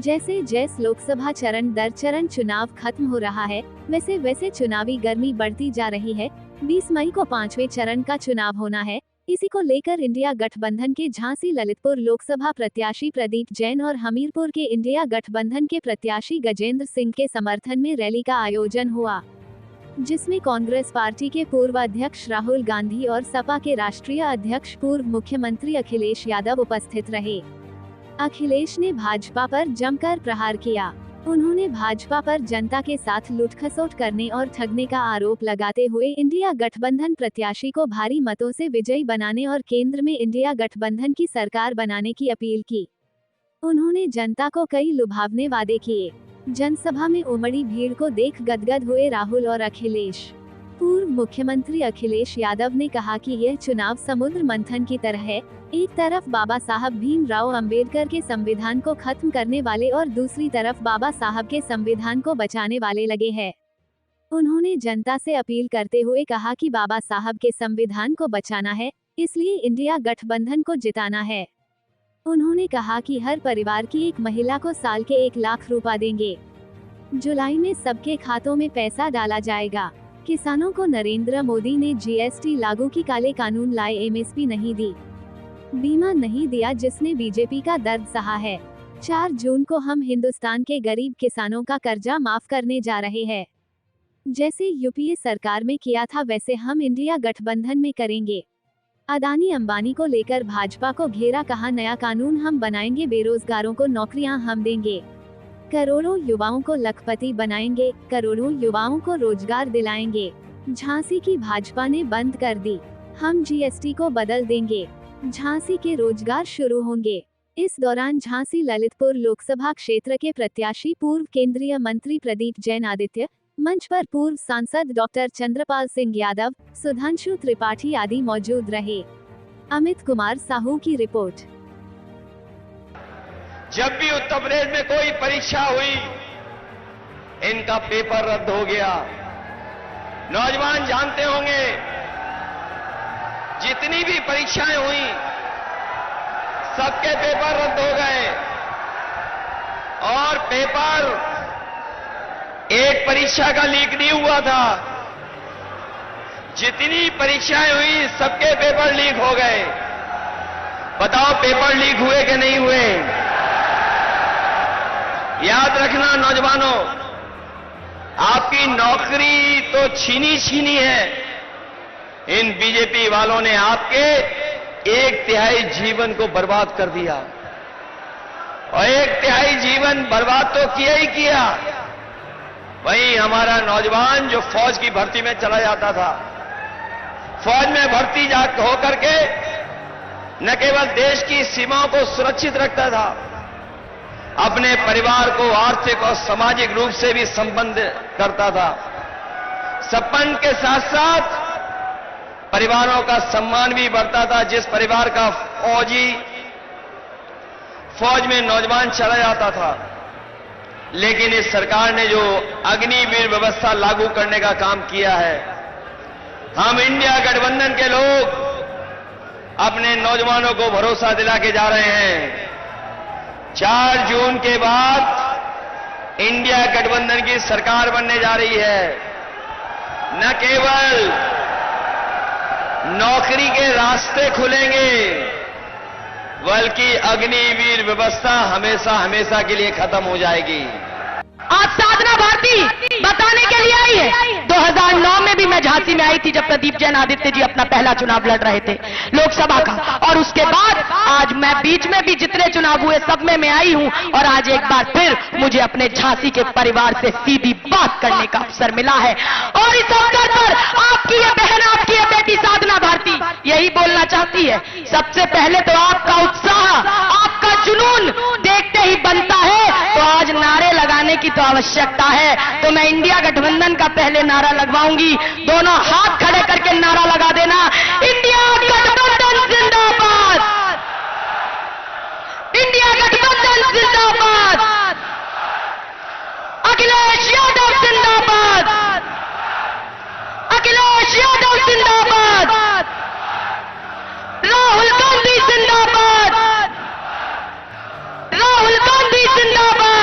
जैसे जैसे लोकसभा चरण दर चरण चुनाव खत्म हो रहा है, वैसे वैसे चुनावी गर्मी बढ़ती जा रही है। 20 मई को 5वें चरण का चुनाव होना है। इसी को लेकर इंडिया गठबंधन के झांसी ललितपुर लोकसभा प्रत्याशी प्रदीप जैन और हमीरपुर के इंडिया गठबंधन के प्रत्याशी गजेंद्र सिंह के समर्थन में रैली का आयोजन हुआ, जिसमें कांग्रेस पार्टी के पूर्व अध्यक्ष राहुल गांधी और सपा के राष्ट्रीय अध्यक्ष पूर्व मुख्यमंत्री अखिलेश यादव उपस्थित रहे। अखिलेश ने भाजपा पर जमकर प्रहार किया। उन्होंने भाजपा पर जनता के साथ लूटखसोट करने और ठगने का आरोप लगाते हुए इंडिया गठबंधन प्रत्याशी को भारी मतों से विजयी बनाने और केंद्र में इंडिया गठबंधन की सरकार बनाने की अपील की। उन्होंने जनता को कई लुभावने वादे किए। जनसभा में उमड़ी भीड़ को देख गदगद हुए राहुल और अखिलेश। पूर्व मुख्यमंत्री अखिलेश यादव ने कहा कि यह चुनाव समुद्र मंथन की तरह है। एक तरफ बाबा साहब भीमराव अंबेडकर के संविधान को खत्म करने वाले और दूसरी तरफ बाबा साहब के संविधान को बचाने वाले लगे हैं। उन्होंने जनता से अपील करते हुए कहा कि बाबा साहब के संविधान को बचाना है, इसलिए इंडिया गठबंधन को जिताना है। उन्होंने कहा कि हर परिवार की एक महिला को साल के 1 लाख रुपए देंगे। जुलाई में सबके खातों में पैसा डाला जाएगा। किसानों को नरेंद्र मोदी ने जीएसटी लागू की काले कानून लाए, एमएसपी नहीं दी, बीमा नहीं दिया, जिसने बीजेपी का दर्द सहा है। 4 जून को हम हिंदुस्तान के गरीब किसानों का कर्जा माफ करने जा रहे हैं। जैसे यूपीए सरकार में किया था वैसे हम इंडिया गठबंधन में करेंगे। अदानी अंबानी को लेकर भाजपा को घेरा, कहा नया कानून हम बनाएंगे, बेरोजगारों को नौकरियां हम देंगे, करोड़ों युवाओं को लखपति बनाएंगे, करोड़ों युवाओं को रोजगार दिलाएंगे। झांसी की भाजपा ने बंद कर दी, हम जीएसटी को बदल देंगे, झांसी के रोजगार शुरू होंगे। इस दौरान झांसी ललितपुर लोकसभा क्षेत्र के प्रत्याशी पूर्व केंद्रीय मंत्री प्रदीप जैन आदित्य, मंच पर पूर्व सांसद डॉक्टर चंद्रपाल सिंह यादव, सुधांशु त्रिपाठी आदि मौजूद रहे। अमित कुमार साहू की रिपोर्ट। जब भी उत्तर प्रदेश में कोई परीक्षा हुई, इनका पेपर रद्द हो गया। नौजवान जानते होंगे, जितनी भी परीक्षाएं हुई सबके पेपर रद्द हो गए। और पेपर एक परीक्षा का लीक नहीं हुआ था, जितनी परीक्षाएं हुई सबके पेपर लीक हो गए। बताओ पेपर लीक हुए कि नहीं हुए? याद रखना नौजवानों, आपकी नौकरी तो छीनी है। इन बीजेपी वालों ने आपके 1/3 जीवन को बर्बाद कर दिया, और 1/3 जीवन बर्बाद तो किया ही किया। वहीं हमारा नौजवान जो फौज की भर्ती में चला जाता था, फौज में भर्ती होकर के न केवल देश की सीमाओं को सुरक्षित रखता था, अपने परिवार को आर्थिक और सामाजिक रूप से भी संबंध करता था। संबंध के साथ साथ परिवारों का सम्मान भी बढ़ता था। जिस परिवार का फौज में नौजवान चला जाता था, लेकिन इस सरकार ने जो अग्निवीर व्यवस्था लागू करने का काम किया है, हम इंडिया गठबंधन के लोग अपने नौजवानों को भरोसा दिला के जा रहे हैं। 4 जून के बाद इंडिया गठबंधन की सरकार बनने जा रही है। न केवल नौकरी के रास्ते खुलेंगे, बल्कि अग्निवीर व्यवस्था हमेशा हमेशा के लिए खत्म हो जाएगी। आज साधना भारती बताने के लिए आई है। 2009 में भी मैं झांसी में आई थी, जब प्रदीप जैन आदित्य जी अपना पहला चुनाव लड़ रहे थे लोकसभा का, और उसके बाद आज मैं बीच में भी जितने चुनाव हुए सब में मैं आई हूं। और आज एक बार फिर मुझे अपने झांसी के परिवार से सीधी बात करने का अवसर मिला है। और इस अवसर पर आपकी ये बहन, आपकी ये बेटी साधना भारती यही बोलना चाहती है। सबसे पहले तो आपका उत्साह, आपका जुनून देखते ही बनता है, तो आज नारे लगाने की तो आवश्यकता है। तो मैं इंडिया गठबंधन का पहले नारा लगवाऊंगी, दोनों हाथ खड़े करके नारा लगा देना, इंडिया गठबंधन जिंदाबाद, इंडिया गठबंधन जिंदाबाद, अखिलेश यादव जिंदाबाद, अखिलेश यादव जिंदाबाद, राहुल गांधी जिंदाबाद, राहुल गांधी जिंदाबाद।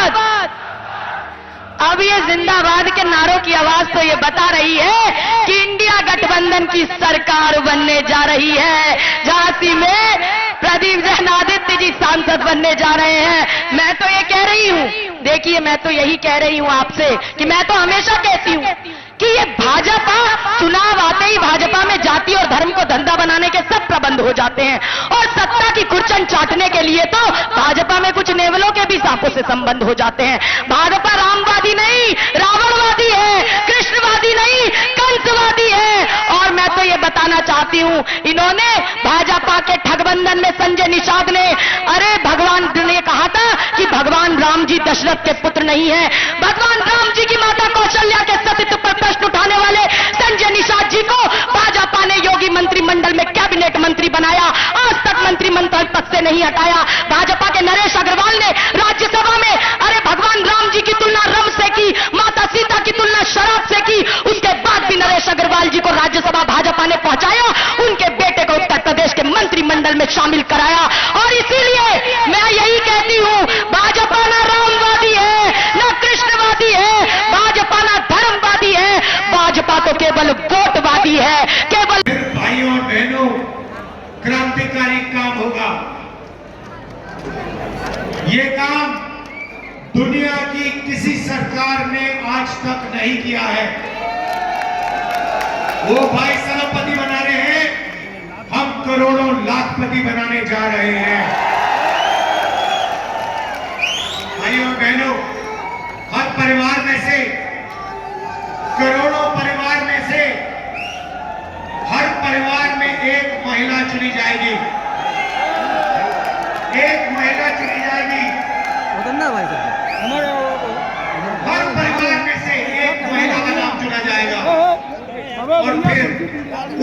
अब ये जिंदाबाद के नारों की आवाज तो ये बता रही है कि इंडिया गठबंधन की सरकार बनने जा रही है। झांसी में प्रदीप जैन आदित्य जी सांसद बनने जा रहे हैं। मैं तो ये कह रही हूं, देखिए मैं तो यही कह रही हूं आपसे कि मैं तो हमेशा कहती हूं कि ये भाजपा चुनाव आते ही भाजपा में जाति और धर्म को धंधा बनाने के सब प्रबंध हो जाते हैं और सत्ता की कुर्चन चाटने के लिए तो भाजपा में कुछ नेवलों के भी सांपों से संबंध हो जाते हैं। भाजपा रामवादी नहीं, रावणवादी है, कृष्णवादी नहीं, कंसवादी है। और मैं तो ये बताना चाहती हूं, इन्होंने भाजपा के ठगबंधन में संजय निषाद ने, अरे भगवान ने कहा था कि भगवान राम जी दशरथ के पुत्र नहीं है। भगवान राम जी की माता कौशल्या के सतीत्व पर प्रश्न उठाने वाले संजय निषाद जी को भाजपा ने योगी मंत्रिमंडल में कैबिनेट मंत्री बनाया, आज तक मंत्रिमंडल पद से नहीं हटाया। भाजपा के नरेश अग्रवाल ने राज्यसभा में अरे भगवान राम जी की तुलना रम से की, माता सीता की तुलना शराब से की, उसके बाद भी नरेश अग्रवाल जी को राज्यसभा भाजपा ने पहुंचाया, उनके बेटे को उत्तर प्रदेश के मंत्रिमंडल में शामिल कराया। और इसीलिए मैं यही कहती हूं, भाजपा ना रामवादी है, ना कृष्णवादी है, भाजपा ना धर्मवादी है, भाजपा तो केवल वोटवादी है। केवल भाइयों और बहनों, क्रांतिकारी काम होगा। ये काम दुनिया की किसी सरकार ने आज तक नहीं किया है। वो भाई सरबपति बना रहे हैं, हम करोड़ों लाखपति बनाने जा रहे हैं। भाइयों और बहनों, हर परिवार में से, करोड़ों परिवार में से हर परिवार में एक महिला चुनी जाएगी, एक महिला चुनी जाएगी। हर परिवार में से एक महिला का नाम चुना जाएगा और फिर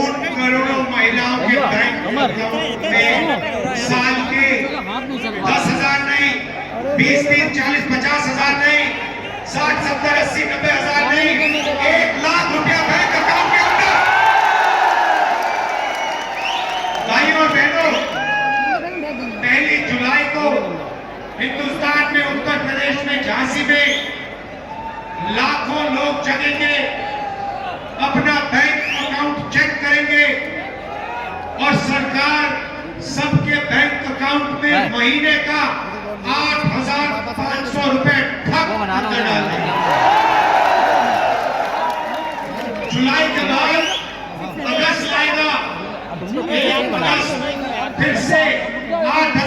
उन करोड़ों महिलाओं के बैंक अकाउंट में साल के 10,000 नहीं, 20, 30, 40, 50,000 नहीं, 60, 70, 80, 90,000 नहीं, 1,00,000 रुपया बैंक अकाउंट के अंदर। भाइयों और बहनों, 1 जुलाई को हिंदुस्तान में उत्तर प्रदेश में झांसी में लाखों लोग जगेंगे, अपना बैंक अकाउंट चेक करेंगे और सरकार सबके बैंक अकाउंट में महीने का 8,500 रुपए ठग कर डालेगी। जुलाई के बाद अगस्त आएगा, अगस्त फिर से 8,000